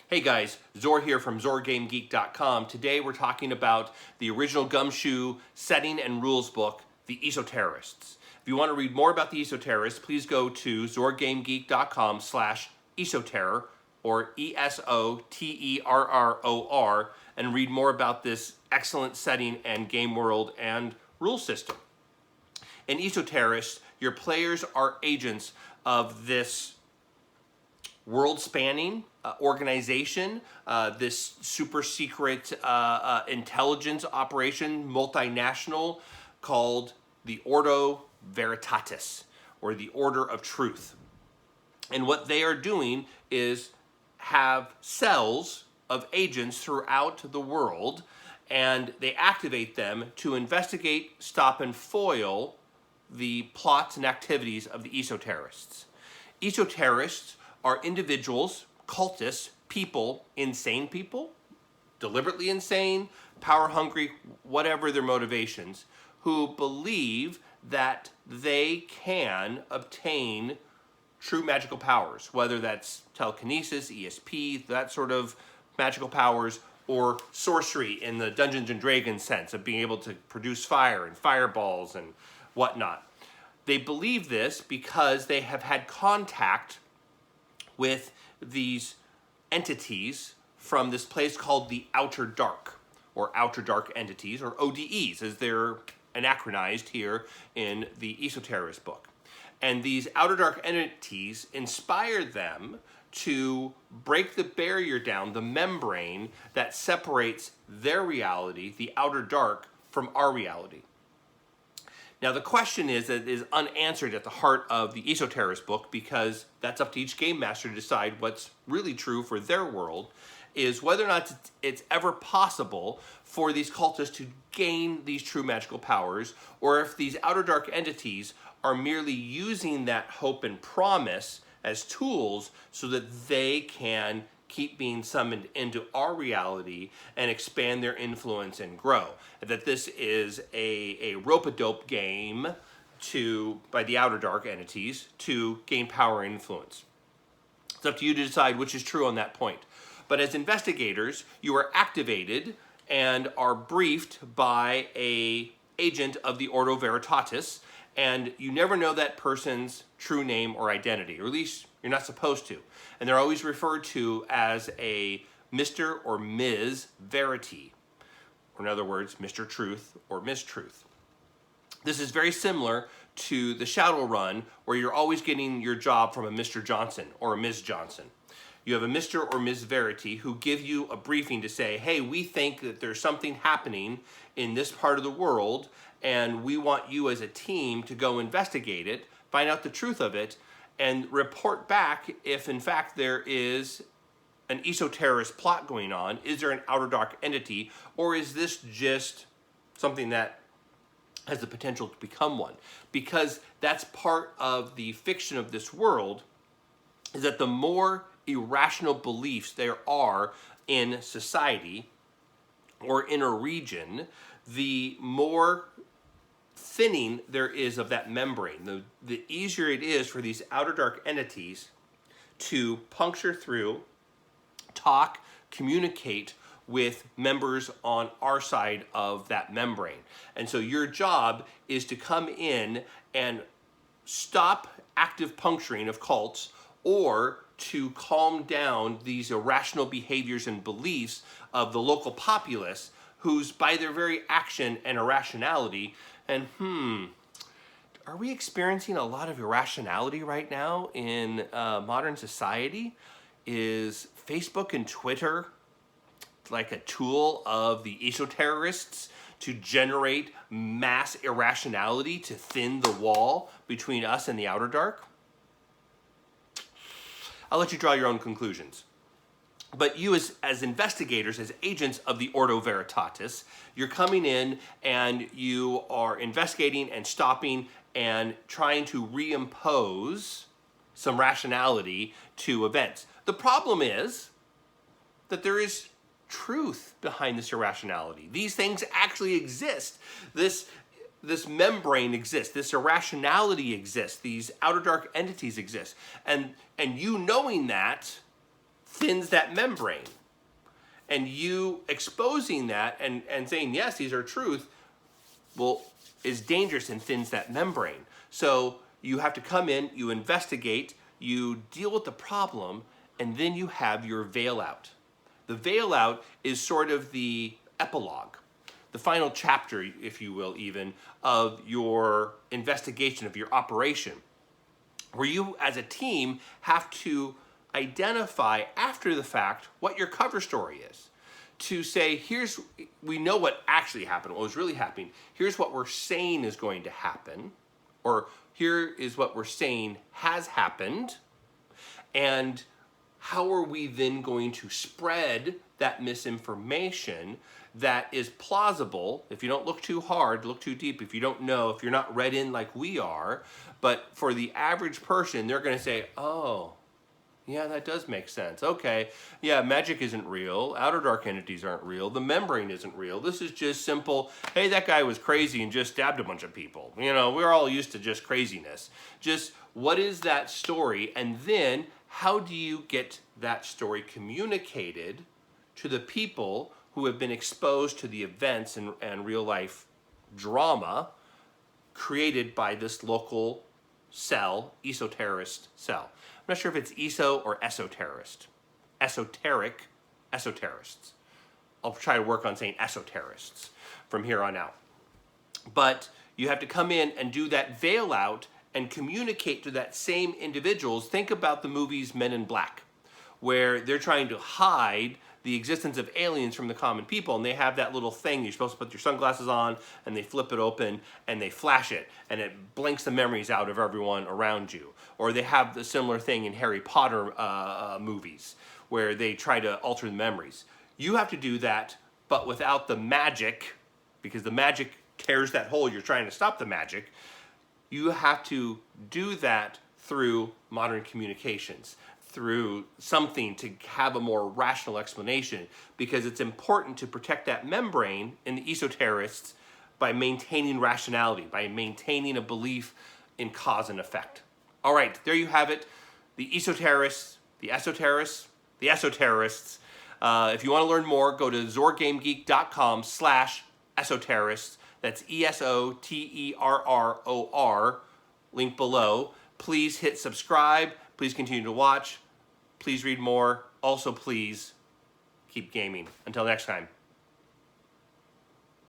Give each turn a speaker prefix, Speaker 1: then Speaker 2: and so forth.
Speaker 1: Hey guys, Zor here from ZorGameGeek.com. Today we're talking about the original Gumshoe setting and rules book, the Esoterrorists. If you want to read more about the Esoterrorists, please go to ZorGameGeek.com/Esoterror or ESOTERROR and read more about this excellent setting and game world and rule system. In Esoterrorists, your players are agents of this world-spanning organization, this super secret intelligence operation, multinational, called the Ordo Veritatis, or the Order of Truth. And what they are doing is have cells of agents throughout the world, and they activate them to investigate, stop, and foil the plots and activities of the Esoterrorists. Esoterrorists are individuals, cultists, people, deliberately insane, power hungry, whatever their motivations, who believe that they can obtain true magical powers, whether that's telekinesis, ESP, that sort of magical powers, or sorcery in the Dungeons and Dragons sense of being able to produce fire and fireballs and whatnot. They believe this because they have had contact with these entities from this place called the Outer Dark, or Outer Dark Entities, or ODEs, as they're anachronized here in the Esoterrorist book. And these Outer Dark Entities inspire them to break the barrier down, the membrane that separates their reality, the Outer Dark, from our reality. Now the question is unanswered at the heart of the Esoterrorist book, because that's up to each game master to decide what's really true for their world, is whether or not it's ever possible for these cultists to gain these true magical powers, or if these Outer Dark Entities are merely using that hope and promise as tools so that they can keep being summoned into our reality and expand their influence and grow. That this is a rope-a-dope game by the Outer Dark Entities to gain power and influence. It's up to you to decide which is true on that point. But as investigators, you are activated and are briefed by an agent of the Ordo Veritatis, and you never know that person's true name or identity, or at least you're not supposed to. And they're always referred to as a Mr. or Ms. Verity, or in other words, Mr. Truth or Ms. Truth. This is very similar to the Shadowrun, where you're always getting your job from a Mr. Johnson or a Ms. Johnson. You have a Mr. or Ms. Verity who give you a briefing to say, hey, we think that there's something happening in this part of the world, and we want you as a team to go investigate it, find out the truth of it, and report back if in fact there is an esoterrorist plot going on. Is there an Outer Dark Entity, or is this just something that has the potential to become one? Because that's part of the fiction of this world, is that the more irrational beliefs there are in society or in a region, the more thinning there is of that membrane. The easier it is for these Outer Dark Entities to puncture through, talk, communicate with members on our side of that membrane. And so your job is to come in and stop active puncturing of cults, or to calm down these irrational behaviors and beliefs of the local populace, who's by their very action and irrationality, and are we experiencing a lot of irrationality right now in modern society? Is Facebook and Twitter like a tool of the Esoterrorists to generate mass irrationality to thin the wall between us and the Outer Dark? I'll let you draw your own conclusions. But you as investigators, as agents of the Ordo Veritatis, you're coming in and you are investigating and stopping and trying to reimpose some rationality to events. The problem is that there is truth behind this irrationality. These things actually exist. This membrane exists. This irrationality exists. These Outer Dark Entities exist. And you knowing that thins that membrane. And you exposing that and saying, yes, these are truth, well, is dangerous and thins that membrane. So you have to come in, you investigate, you deal with the problem, and then you have your veil out. The veil out is sort of the epilogue, the final chapter, if you will, even, of your investigation, of your operation, where you as a team have to identify after the fact what your cover story is. To say, we know what actually happened, what was really happening. Here's what we're saying is going to happen, or here is what we're saying has happened, and how are we then going to spread that misinformation that is plausible, if you don't look too hard, look too deep, if you don't know, if you're not read in like we are, but for the average person, they're going to say, oh, yeah, that does make sense. Okay, yeah, magic isn't real. Outer dark entities aren't real. The membrane isn't real. This is just simple, hey, that guy was crazy and just stabbed a bunch of people. You know, we're all used to just craziness. Just what is that story? And then how do you get that story communicated to the people who have been exposed to the events and real life drama created by this local cell, esoterrorist cell? I'm not sure if it's ESO or esoterrorist. Esoterrorists. I'll try to work on saying esoterrorists from here on out. But you have to come in and do that veil out and communicate to that same individuals. Think about the movies Men in Black, where they're trying to hide the existence of aliens from the common people, and they have that little thing you're supposed to put your sunglasses on, and they flip it open and they flash it, and it blinks the memories out of everyone around you. Or they have the similar thing in Harry Potter movies where they try to alter the memories. You have to do that, but without the magic, because the magic tears that hole. You're trying to stop the magic. You have to do that through modern communications, through something to have a more rational explanation, because it's important to protect that membrane in the esoterrorists by maintaining rationality, by maintaining a belief in cause and effect. All right, there you have it. The esoterrorists, the esoterrorists, the esoterrorists. If you want to learn more, go to zorgamegeek.com/esoterrorists. That's ESOTERROR. Link below. Please hit subscribe. Please continue to watch. Please read more. Also, please keep gaming. Until next time.